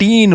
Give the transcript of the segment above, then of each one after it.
3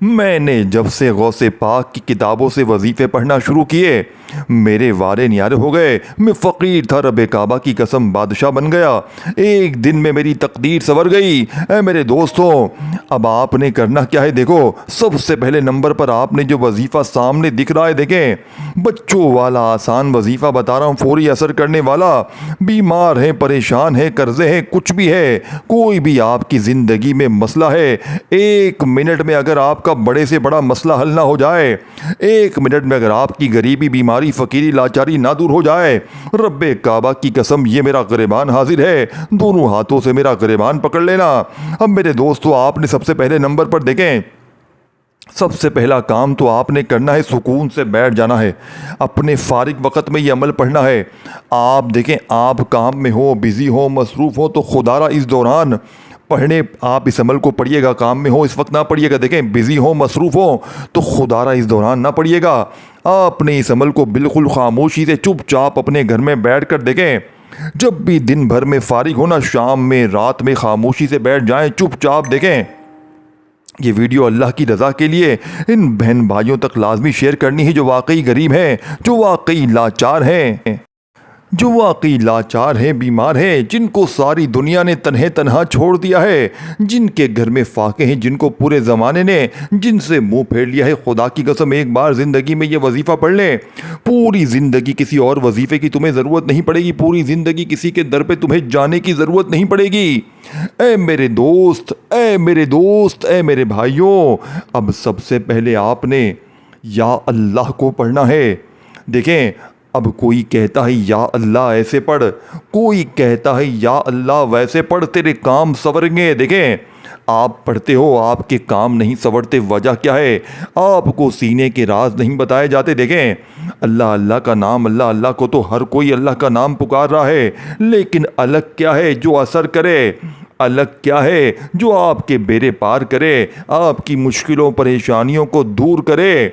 میں نے جب سے غوث پاک کی کتابوں سے وظیفے پڑھنا شروع کیے میرے وارے نیارے ہو گئے. میں فقیر تھا, رب کعبہ کی قسم بادشاہ بن گیا. ایک دن میں میری تقدیر سنور گئی. اے میرے دوستوں, اب آپ نے کرنا کیا ہے دیکھو. سب سے پہلے نمبر پر آپ نے جو وظیفہ سامنے دکھ رہا ہے دیکھیں, بچوں والا آسان وظیفہ بتا رہا ہوں, فوری اثر کرنے والا. بیمار ہیں, پریشان ہیں, قرضے ہیں, کچھ بھی ہے, کوئی بھی آپ کی زندگی میں مسئلہ ہے, 1 منٹ میں اگر آپ کا بڑے سے بڑا مسئلہ حل نہ ہو جائے, 1 منٹ میں اگر آپ کی غریبی, بیماری, فقیری, لاچاری نہ دور ہو جائے, رب کعبہ کی قسم یہ میرا گریبان حاضر ہے, دونوں ہاتھوں سے میرا گریبان پکڑ لینا. اب میرے دوستو, آپ نے سب سے پہلے نمبر پر دیکھیں, سب سے پہلا کام تو آپ نے کرنا ہے سکون سے بیٹھ جانا ہے. اپنے فارغ وقت میں یہ عمل پڑھنا ہے. آپ دیکھیں, آپ کام میں ہو, بزی ہو, مصروف ہو, تو خدا را اس دوران پڑھنے آپ اس عمل کو پڑھیے گا. کام میں ہو اس وقت نہ پڑھیے گا. دیکھیں, بزی ہو, مصروف ہو, تو خدا را اس دوران نہ پڑھیے گا. آپ نے اس عمل کو بالکل خاموشی سے چپ چاپ اپنے گھر میں بیٹھ کر دیکھیں. جب بھی دن بھر میں فارغ ہونا, شام میں, رات میں خاموشی سے بیٹھ جائیں, چپ چاپ دیکھیں. یہ ویڈیو اللہ کی رضا کے لیے ان بہن بھائیوں تک لازمی شیئر کرنی ہے جو واقعی غریب ہیں, جو واقعی لاچار ہیں, بیمار ہیں, جن کو ساری دنیا نے تنہا چھوڑ دیا ہے, جن کے گھر میں فاقے ہیں, جن کو پورے زمانے نے جن سے منہ پھیر لیا ہے. خدا کی قسم ایک بار زندگی میں یہ وظیفہ پڑھ لیں, پوری زندگی کسی اور وظیفے کی تمہیں ضرورت نہیں پڑے گی. پوری زندگی کسی کے در پہ تمہیں جانے کی ضرورت نہیں پڑے گی. اے میرے دوست, اے میرے بھائیوں, اب سب سے پہلے آپ نے یا اللہ کو پڑھنا ہے. دیکھیں, اب کوئی کہتا ہے یا اللہ ایسے پڑھ, کوئی کہتا ہے یا اللہ ویسے پڑھ, تیرے کام سنوریں گے. دیکھیں, آپ پڑھتے ہو, آپ کے کام نہیں سنورتے. وجہ کیا ہے؟ آپ کو سینے کے راز نہیں بتائے جاتے. دیکھیں, اللہ کا نام, اللہ کو تو ہر کوئی اللہ کا نام پکار رہا ہے, لیکن الگ کیا ہے جو اثر کرے؟ الگ کیا ہے جو آپ کے بیڑے پار کرے, آپ کی مشکلوں پریشانیوں کو دور کرے,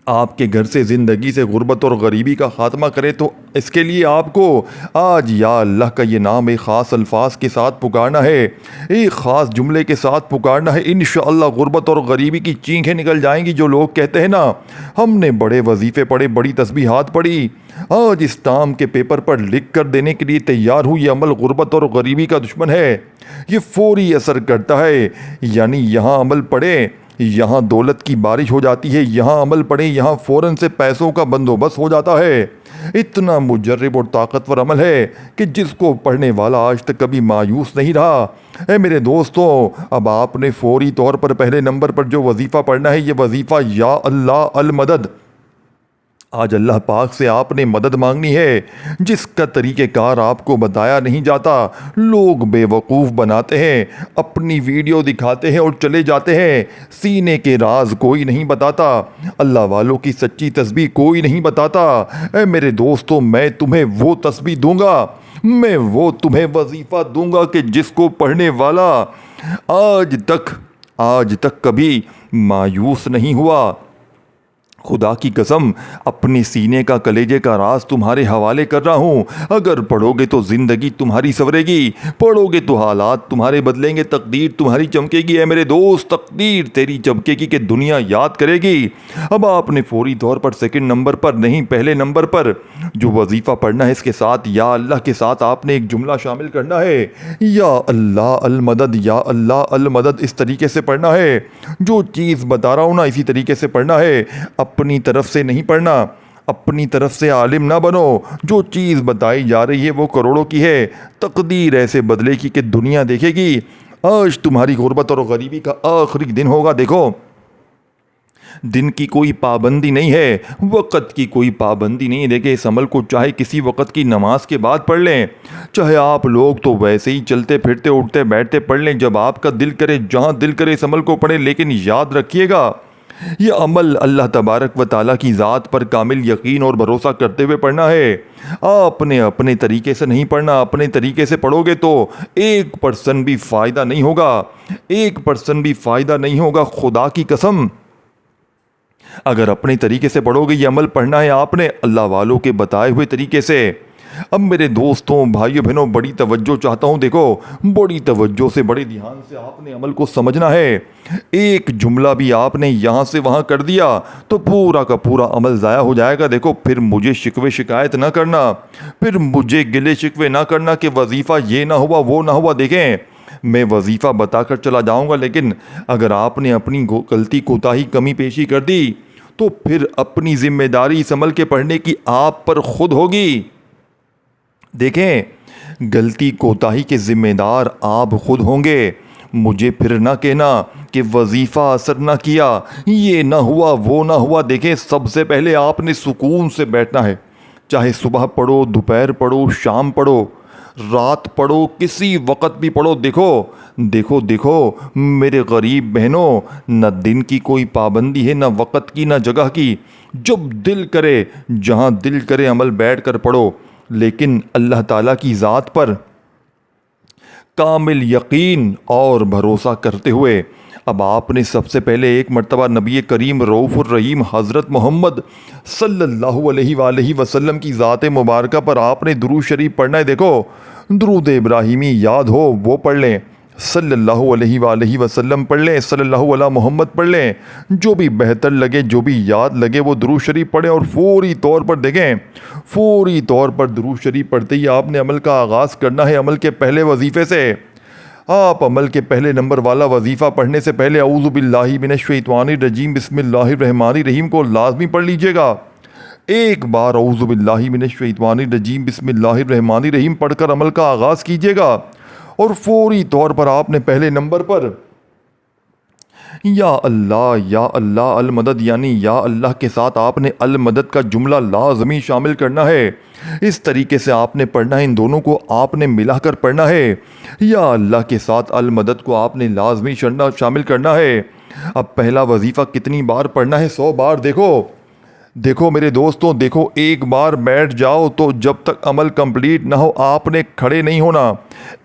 آپ کے گھر سے, زندگی سے غربت اور غریبی کا خاتمہ کرے؟ تو اس کے لیے آپ کو آج یا اللہ کا یہ نام ایک خاص الفاظ کے ساتھ پکارنا ہے, ایک خاص جملے کے ساتھ پکارنا ہے. انشاءاللہ غربت اور غریبی کی چینخیں نکل جائیں گی. جو لوگ کہتے ہیں نا ہم نے بڑے وظیفے پڑھے, بڑی تسبیحات پڑھی, آج اس ٹام کے پیپر پر لکھ کر دینے کے لیے تیار ہوں. یہ عمل غربت اور غریبی کا دشمن ہے, یہ فوری اثر کرتا ہے. یعنی یہاں عمل پڑھیں, یہاں دولت کی بارش ہو جاتی ہے, یہاں عمل پڑھیں, یہاں فوراً سے پیسوں کا بندوبست ہو جاتا ہے. اتنا مجرب اور طاقتور عمل ہے کہ جس کو پڑھنے والا آج تک کبھی مایوس نہیں رہا. اے میرے دوستوں, اب آپ نے فوری طور پر پہلے نمبر پر جو وظیفہ پڑھنا ہے, یہ وظیفہ یا اللہ المدد. آج اللہ پاک سے آپ نے مدد مانگنی ہے, جس کا طریقہ کار آپ کو بتایا نہیں جاتا. لوگ بے وقوف بناتے ہیں, اپنی ویڈیو دکھاتے ہیں اور چلے جاتے ہیں. سینے کے راز کوئی نہیں بتاتا, اللہ والوں کی سچی تسبیح کوئی نہیں بتاتا. اے میرے دوستو, میں تمہیں وہ تسبیح دوں گا, میں وہ تمہیں وظیفہ دوں گا کہ جس کو پڑھنے والا آج تک کبھی مایوس نہیں ہوا. خدا کی قسم اپنے سینے کا کلیجے کا راز تمہارے حوالے کر رہا ہوں. اگر پڑھو گے تو زندگی تمہاری سنورے گی, پڑھو گے تو حالات تمہارے بدلیں گے, تقدیر تمہاری چمکے گی. اے میرے دوست, تقدیر تیری چمکے گی کہ دنیا یاد کرے گی. اب آپ نے فوری طور پر سیکنڈ نمبر پر نہیں, پہلے نمبر پر جو وظیفہ پڑھنا ہے, اس کے ساتھ یا اللہ کے ساتھ آپ نے ایک جملہ شامل کرنا ہے, یا اللہ المدد, یا اللہ المدد. اس طریقے سے پڑھنا ہے, جو چیز بتا رہا ہوں نا اسی طریقے سے پڑھنا ہے. اپنی طرف سے نہیں پڑھنا, اپنی طرف سے عالم نہ بنو. جو چیز بتائی جا رہی ہے وہ کروڑوں کی ہے, تقدیر ایسے بدلے گی کہ دنیا دیکھے گی. آج تمہاری غربت اور غریبی کا آخری دن ہوگا. دیکھو, دن کی کوئی پابندی نہیں ہے, وقت کی کوئی پابندی نہیں ہے. دیکھیں, اس عمل کو چاہے کسی وقت کی نماز کے بعد پڑھ لیں, چاہے آپ لوگ تو ویسے ہی چلتے پھرتے اٹھتے بیٹھتے پڑھ لیں, جب آپ کا دل کرے, جہاں دل کرے اس عمل کو پڑھیں. لیکن یاد رکھیے گا, یہ عمل اللہ تبارک و تعالیٰ کی ذات پر کامل یقین اور بھروسہ کرتے ہوئے پڑھنا ہے. آپ نے اپنے طریقے سے نہیں پڑھنا. اپنے طریقے سے پڑھو گے تو 1% بھی فائدہ نہیں ہوگا, 1% بھی فائدہ نہیں ہوگا. خدا کی قسم, اگر اپنے طریقے سے پڑھو گے, یہ عمل پڑھنا ہے آپ نے اللہ والوں کے بتائے ہوئے طریقے سے, اب میرے دوستوں بھائیوں بہنوں بڑی توجہ چاہتا ہوں، دیکھو بڑی توجہ سے بڑے دھیان سے آپ نے عمل کو سمجھنا ہے۔ ایک جملہ بھی آپ نے یہاں سے وہاں کر دیا تو پورا کا پورا عمل ضائع ہو جائے گا۔ دیکھو پھر مجھے شکوے شکایت نہ کرنا، پھر مجھے گلے شکوے نہ کرنا کہ وظیفہ یہ نہ ہوا وہ نہ ہوا۔ دیکھیں میں وظیفہ بتا کر چلا جاؤں گا، لیکن اگر آپ نے اپنی غلطی کوتاہی کمی پیشی کر دی تو پھر اپنی ذمہ داری اس عمل کے پڑھنے کی آپ پر خود ہوگی۔ دیکھیں غلطی کوتاہی کے ذمہ دار آپ خود ہوں گے۔ مجھے پھر نہ کہنا کہ وظیفہ اثر نہ کیا، یہ نہ ہوا وہ نہ ہوا۔ دیکھیں سب سے پہلے آپ نے سکون سے بیٹھنا ہے، چاہے صبح پڑھو، دوپہر پڑھو، شام پڑھو، رات پڑھو، کسی وقت بھی پڑھو۔ دیکھو میرے غریب بہنوں، نہ دن کی کوئی پابندی ہے، نہ وقت کی، نہ جگہ کی۔ جب دل کرے، جہاں دل کرے عمل بیٹھ کر پڑھو، لیکن اللہ تعالیٰ کی ذات پر کامل یقین اور بھروسہ کرتے ہوئے۔ اب آپ نے سب سے پہلے ایک مرتبہ نبی کریم رؤوف الرحیم حضرت محمد صلی اللہ علیہ وآلہ وسلم کی ذات مبارکہ پر آپ نے درود شریف پڑھنا ہے۔ دیکھو درود ابراہیمی یاد ہو وہ پڑھ لیں، صلی اللہ علیہ وآلہ وسلم پڑھ لیں، صلی اللہ علیہ محمد پڑھ لیں، جو بھی بہتر لگے، جو بھی یاد لگے وہ درود شریف پڑھیں۔ اور فوری طور پر دیکھیں، فوری طور پر درود شریف پڑھتے ہی آپ نے عمل کا آغاز کرنا ہے۔ عمل کے پہلے وظیفے سے آپ عمل کے پہلے نمبر والا وظیفہ پڑھنے سے پہلے اعوذ باللہ من الشیطان الرجیم بسم اللہ الرحمن الرحیم کو لازمی پڑھ لیجئے گا۔ ایک بار اعوذ باللہ من الشیطان الرجیم بسم اللہ الرحمن الرحیم پڑھ کر عمل کا آغاز کیجئے گا، اور فوری طور پر آپ نے پہلے نمبر پر یا اللہ المدد، یعنی یا اللہ کے ساتھ آپ نے المدد کا جملہ لازمی شامل کرنا ہے۔ اس طریقے سے آپ نے پڑھنا ہے، ان دونوں کو آپ نے ملا کر پڑھنا ہے۔ یا اللہ کے ساتھ المدد کو آپ نے لازمی شامل کرنا ہے۔ اب پہلا وظیفہ کتنی بار پڑھنا ہے؟ 100 بار۔ دیکھو میرے دوستوں، دیکھو ایک بار بیٹھ جاؤ تو جب تک عمل کمپلیٹ نہ ہو آپ نے کھڑے نہیں ہونا۔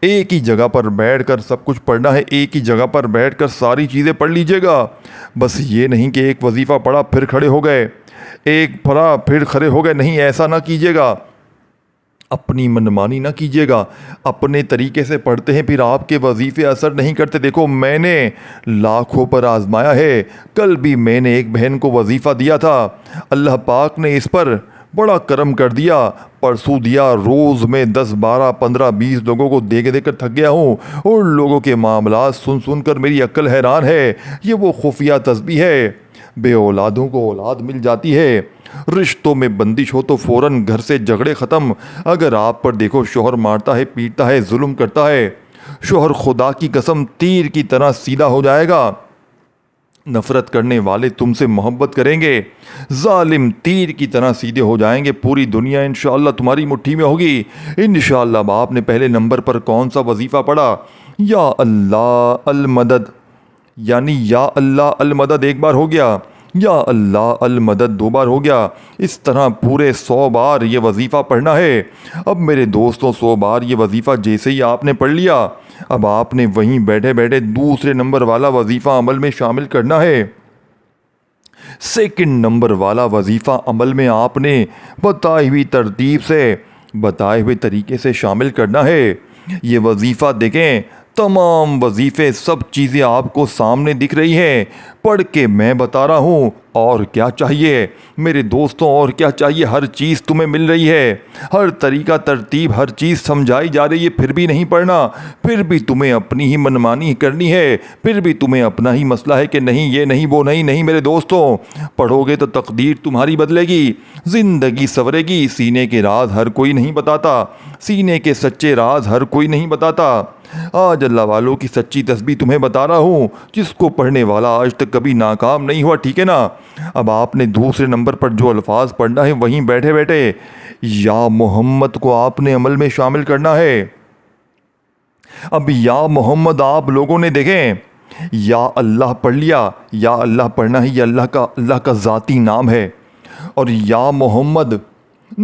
ایک ہی جگہ پر بیٹھ کر سب کچھ پڑھنا ہے، ایک ہی جگہ پر بیٹھ کر ساری چیزیں پڑھ لیجئے گا۔ بس یہ نہیں کہ ایک وظیفہ پڑھا پھر کھڑے ہو گئے، ایک پڑھا پھر کھڑے ہو گئے، نہیں، ایسا نہ کیجئے گا۔ اپنی منمانی نہ کیجیے گا، اپنے طریقے سے پڑھتے ہیں پھر آپ کے وظیفے اثر نہیں کرتے۔ دیکھو میں نے لاکھوں پر آزمایا ہے، کل بھی میں نے ایک بہن کو وظیفہ دیا تھا، اللہ پاک نے اس پر بڑا کرم کر دیا، پرسوں دیا، روز میں 10 12 15 20 لوگوں کو دے کر تھک گیا ہوں، اور لوگوں کے معاملات سن کر میری عقل حیران ہے۔ یہ وہ خفیہ تسبیح ہے، بے اولادوں کو اولاد مل جاتی ہے، رشتوں میں بندش ہو تو فوراً گھر سے جھگڑے ختم۔ اگر آپ پر دیکھو شوہر مارتا ہے، پیٹتا ہے، ظلم کرتا ہے، شوہر خدا کی قسم تیر کی طرح سیدھا ہو جائے گا۔ نفرت کرنے والے تم سے محبت کریں گے، ظالم تیر کی طرح سیدھے ہو جائیں گے، پوری دنیا انشاءاللہ تمہاری مٹھی میں ہوگی انشاءاللہ۔ اب آپ نے پہلے نمبر پر کون سا وظیفہ پڑھا؟ یا اللہ المدد، یعنی یا اللہ المدد ایک بار ہو گیا، یا اللہ المدد 2 بار ہو گیا۔ اس طرح پورے 100 بار یہ وظیفہ پڑھنا ہے۔ اب میرے دوستوں 100 بار یہ وظیفہ جیسے ہی آپ نے پڑھ لیا، اب آپ نے وہیں بیٹھے بیٹھے دوسرے نمبر والا وظیفہ عمل میں شامل کرنا ہے۔ سیکنڈ نمبر والا وظیفہ عمل میں آپ نے بتائی ہوئی ترتیب سے، بتائے ہوئے طریقے سے شامل کرنا ہے۔ یہ وظیفہ دیکھیں، تمام وظیفے سب چیزیں آپ کو سامنے دکھ رہی ہیں، پڑھ کے میں بتا رہا ہوں۔ اور کیا چاہیے میرے دوستوں، اور کیا چاہیے؟ ہر چیز تمہیں مل رہی ہے، ہر طریقہ ترتیب ہر چیز سمجھائی جا رہی ہے، پھر بھی نہیں پڑھنا، پھر بھی تمہیں اپنی ہی منمانی کرنی ہے، پھر بھی تمہیں اپنا ہی مسئلہ ہے کہ نہیں یہ نہیں وہ نہیں۔ نہیں میرے دوستوں، پڑھو گے تو تقدیر تمہاری بدلے گی، زندگی سنورے گی۔ سینے کے راز ہر کوئی نہیں بتاتا، سینے کے سچے راز ہر کوئی نہیں بتاتا۔ آج اللہ والوں کی سچی تسبیح تمہیں بتا رہا ہوں، جس کو پڑھنے والا آج تک کبھی ناکام نہیں ہوا، ٹھیک ہے نا؟ اب آپ نے دوسرے نمبر پر جو الفاظ پڑھنا ہے وہیں بیٹھے بیٹھے یا محمد کو آپ نے عمل میں شامل کرنا ہے۔ اب یا محمد آپ لوگوں نے دیکھیں، یا اللہ پڑھ لیا، یا اللہ پڑھنا ہے، یہ اللہ کا ذاتی نام ہے، اور یا محمد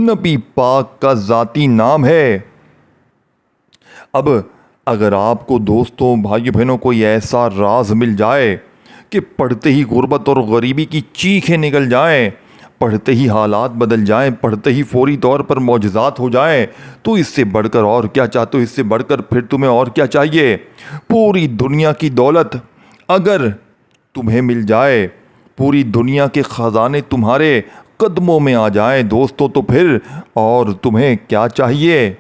نبی پاک کا ذاتی نام ہے۔ اب اگر آپ کو دوستوں بھائیوں بہنوں کوئی ایسا راز مل جائے کہ پڑھتے ہی غربت اور غریبی کی چیخیں نکل جائیں، پڑھتے ہی حالات بدل جائیں، پڑھتے ہی فوری طور پر معجزات ہو جائیں، تو اس سے بڑھ کر اور کیا چاہتے ہو؟ اس سے بڑھ کر پھر تمہیں اور کیا چاہیے؟ پوری دنیا کی دولت اگر تمہیں مل جائے، پوری دنیا کے خزانے تمہارے قدموں میں آ جائیں دوستو، تو پھر اور تمہیں کیا چاہیے؟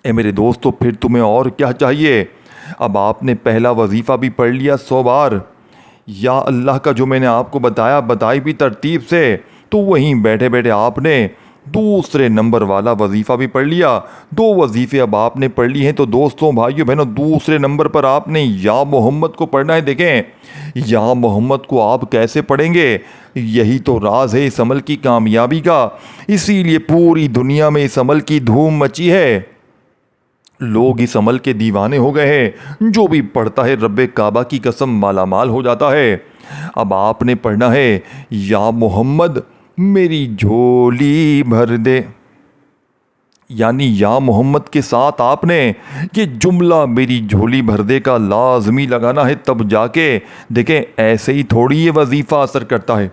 اے میرے دوستو، پھر تمہیں اور کیا چاہیے؟ اب آپ نے پہلا وظیفہ بھی پڑھ لیا 100 بار، یا اللہ کا جو میں نے آپ کو بتائی بھی ترتیب سے، تو وہیں بیٹھے بیٹھے آپ نے دوسرے نمبر والا وظیفہ بھی پڑھ لیا۔ 2 وظیفے اب آپ نے پڑھ لی ہیں، تو دوستوں بھائیو بہنوں، دوسرے نمبر پر آپ نے یا محمد کو پڑھنا ہے۔ دیکھیں یا محمد کو آپ کیسے پڑھیں گے؟ یہی تو راز ہے اس عمل کی کامیابی کا، اسی لیے پوری دنیا میں اس عمل کی دھوم مچی ہے، لوگ اس عمل کے دیوانے ہو گئے ہیں، جو بھی پڑھتا ہے رب کعبہ کی قسم مالا مال ہو جاتا ہے۔ اب آپ نے پڑھنا ہے یا محمد میری جھولی بھر دے، یعنی یا محمد کے ساتھ آپ نے یہ جملہ میری جھولی بھر دے کا لازمی لگانا ہے، تب جا کے دیکھیں ایسے ہی تھوڑی یہ وظیفہ اثر کرتا ہے،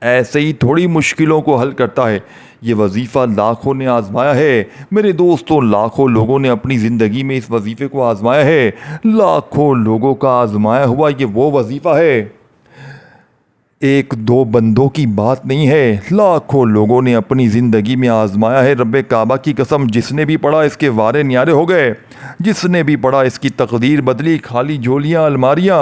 ایسے ہی تھوڑی مشکلوں کو حل کرتا ہے۔ یہ وظیفہ لاکھوں نے آزمایا ہے میرے دوستوں، لاکھوں لوگوں نے اپنی زندگی میں اس وظیفے کو آزمایا ہے، لاکھوں لوگوں کا آزمایا ہوا یہ وہ وظیفہ ہے، 1-2 بندوں کی بات نہیں ہے، لاکھوں لوگوں نے اپنی زندگی میں آزمایا ہے رب کعبہ کی قسم۔ جس نے بھی پڑھا اس کے وارے نیارے ہو گئے، جس نے بھی پڑھا اس کی تقدیر بدلی، خالی جھولیاں الماریاں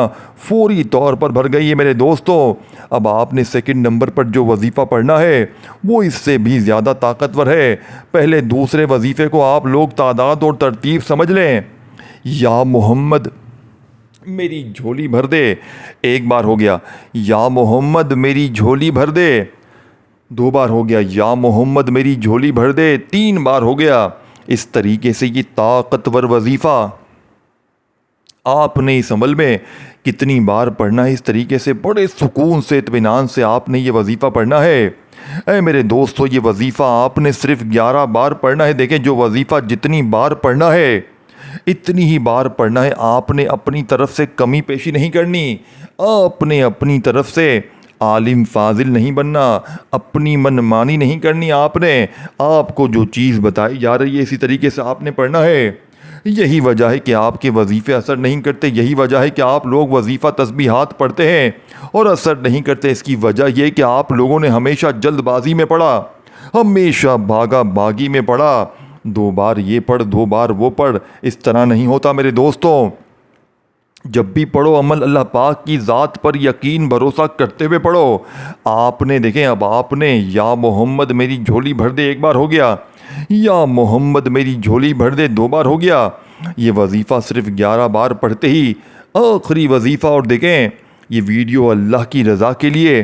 فوری طور پر بھر گئی ہے میرے دوستوں۔ اب آپ نے سیکنڈ نمبر پر جو وظیفہ پڑھنا ہے وہ اس سے بھی زیادہ طاقتور ہے۔ پہلے دوسرے وظیفے کو آپ لوگ تعداد اور ترتیب سمجھ لیں۔ یا محمد میری جھولی بھر دے، 1 بار ہو گیا، یا محمد میری جھولی بھر دے 2 بار ہو گیا، یا محمد میری جھولی بھر دے 3 بار ہو گیا۔ اس طریقے سے یہ طاقتور وظیفہ آپ نے اس عمل میں کتنی بار پڑھنا ہے، اس طریقے سے بڑے سکون سے اطمینان سے آپ نے یہ وظیفہ پڑھنا ہے۔ اے میرے دوستو، یہ وظیفہ آپ نے صرف 11 بار پڑھنا ہے۔ دیکھیں جو وظیفہ جتنی بار پڑھنا ہے اتنی ہی بار پڑھنا ہے، آپ نے اپنی طرف سے کمی پیشی نہیں کرنی، آپ نے اپنی طرف سے عالم فاضل نہیں بننا، اپنی من مانی نہیں کرنی، آپ کو جو چیز بتائی جا رہی ہے اسی طریقے سے آپ نے پڑھنا ہے۔ یہی وجہ ہے کہ آپ کے وظیفے اثر نہیں کرتے، یہی وجہ ہے کہ آپ لوگ وظیفہ تسبیحات پڑھتے ہیں اور اثر نہیں کرتے۔ اس کی وجہ یہ کہ آپ لوگوں نے ہمیشہ جلد بازی میں پڑھا، ہمیشہ بھاگا بھاگی میں پڑھا، 2 بار یہ پڑھ 2 بار وہ پڑھ، اس طرح نہیں ہوتا میرے دوستوں۔ جب بھی پڑھو عمل اللہ پاک کی ذات پر یقین بھروسہ کرتے ہوئے پڑھو۔ آپ نے دیکھیں اب آپ نے یا محمد میری جھولی بھر دے 1 بار ہو گیا، یا محمد میری جھولی بھر دے 2 بار ہو گیا۔ یہ وظیفہ صرف 11 بار پڑھتے ہی آخری وظیفہ، اور دیکھیں یہ ویڈیو اللہ کی رضا کے لیے،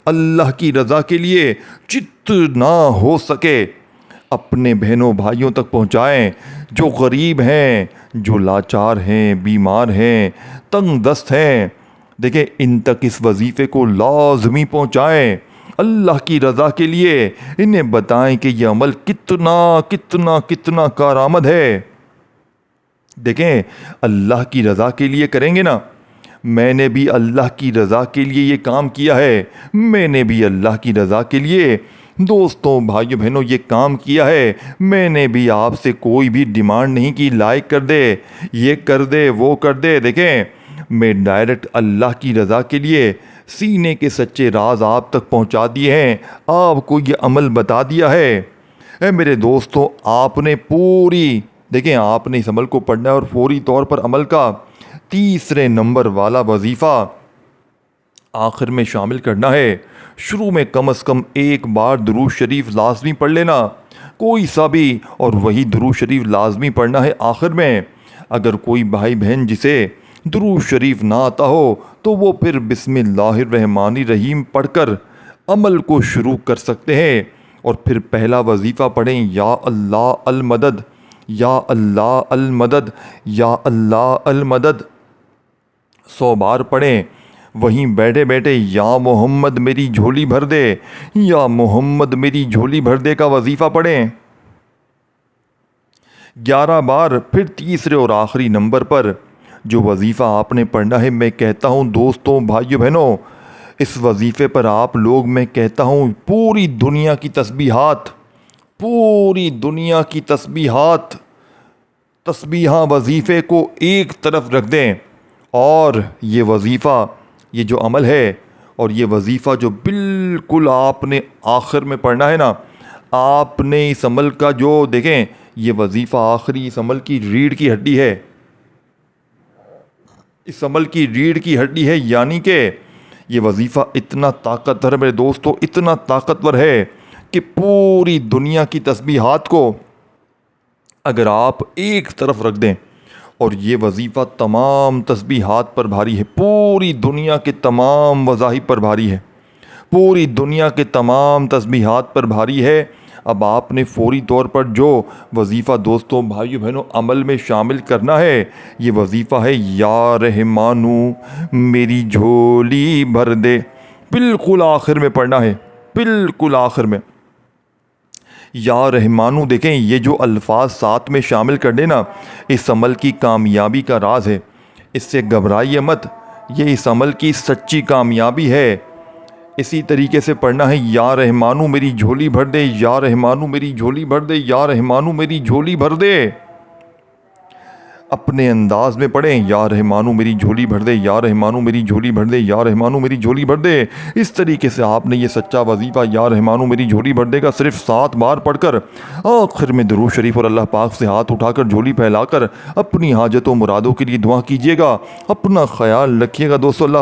اللہ کی رضا کے لیے جتنا ہو سکے اپنے بہنوں بھائیوں تک پہنچائیں، جو غریب ہیں، جو لاچار ہیں، بیمار ہیں، تنگ دست ہیں۔ دیکھیں ان تک اس وظیفے کو لازمی پہنچائیں، اللہ کی رضا کے لیے انہیں بتائیں کہ یہ عمل کتنا کتنا کتنا کارآمد ہے۔ دیکھیں اللہ کی رضا کے لیے کریں گے نا، میں نے بھی اللہ کی رضا کے لیے یہ کام کیا ہے، میں نے بھی اللہ کی رضا کے لیے دوستوں بھائیوں بہنوں یہ کام کیا ہے، میں نے بھی آپ سے کوئی بھی ڈیمانڈ نہیں کی لائک کر دے، یہ کر دے، وہ کر دے۔ دیکھیں میں ڈائریکٹ اللہ کی رضا کے لیے سینے کے سچے راز آپ تک پہنچا دیے ہیں، آپ کو یہ عمل بتا دیا ہے۔ اے میرے دوستوں، آپ نے دیکھیں آپ نے اس عمل کو پڑھنا ہے اور فوری طور پر عمل کا تیسرے نمبر والا وظیفہ آخر میں شامل کرنا ہے۔ شروع میں کم از کم 1 بار درود شریف لازمی پڑھ لینا، کوئی سا بھی، اور وہی درود شریف لازمی پڑھنا ہے آخر میں۔ اگر کوئی بھائی بہن جسے درود شریف نہ آتا ہو تو وہ پھر بسم اللہ الرحمن الرحیم پڑھ کر عمل کو شروع کر سکتے ہیں، اور پھر پہلا وظیفہ پڑھیں یا اللہ المدد، یا اللہ المدد، یا اللہ المدد 100 بار پڑھیں۔ وہیں بیٹھے بیٹھے یا محمد میری جھولی بھر دے، یا محمد میری جھولی بھر دے کا وظیفہ پڑھیں 11 بار۔ پھر تیسرے اور آخری نمبر پر جو وظیفہ آپ نے پڑھنا ہے، میں کہتا ہوں دوستوں بھائیوں بہنوں، اس وظیفے پر آپ لوگ میں کہتا ہوں پوری دنیا کی تسبیحات، پوری دنیا کی تسبیحاں وظیفے کو ایک طرف رکھ دیں، اور یہ وظیفہ، یہ جو عمل ہے اور یہ وظیفہ جو بالکل آپ نے آخر میں پڑھنا ہے نا، آپ نے اس عمل کا جو دیکھیں، یہ وظیفہ آخری اس عمل کی ریڑھ کی ہڈی ہے، اس عمل کی ریڑھ کی ہڈی ہے، یعنی کہ یہ وظیفہ اتنا طاقتور ہے میرے دوستو، اتنا طاقتور ہے کہ پوری دنیا کی تسبیحات کو اگر آپ ایک طرف رکھ دیں، اور یہ وظیفہ تمام تسبیحات پر بھاری ہے، پوری دنیا کے تمام وظائف پر بھاری ہے، پوری دنیا کے تمام تسبیحات پر بھاری ہے۔ اب آپ نے فوری طور پر جو وظیفہ دوستوں، بھائیو بہنوں، عمل میں شامل کرنا ہے، یہ وظیفہ ہے یا رحمانو میری جھولی بھر دے۔ بالکل آخر میں پڑھنا ہے، بالکل آخر میں یا رحمانو۔ دیکھیں یہ جو الفاظ ساتھ میں شامل کر دینا، اس عمل کی کامیابی کا راز ہے، اس سے گھبرائیے مت، یہ اس عمل کی سچی کامیابی ہے۔ اسی طریقے سے پڑھنا ہے یا رحمانو میری جھولی بھر دے، یا رحمانو میری جھولی بھر دے، یا رحمانو میری جھولی بھر دے۔ اپنے انداز میں پڑھیں، یا رحمانو میری جھولی بھر دے، یا رحمانو میری جھولی بھر دے، یا رحمانو میری جھولی بھر دے۔ اس طریقے سے آپ نے یہ سچا وظیفہ یا رحمانو میری جھولی بھر دے کا صرف 7 بار پڑھ کر آخر میں درود شریف اور اللہ پاک سے ہاتھ اٹھا کر جھولی پھیلا کر اپنی حاجتوں مرادوں کے لیے دعا کیجیے گا۔ اپنا خیال رکھیے گا دوستو، اللہ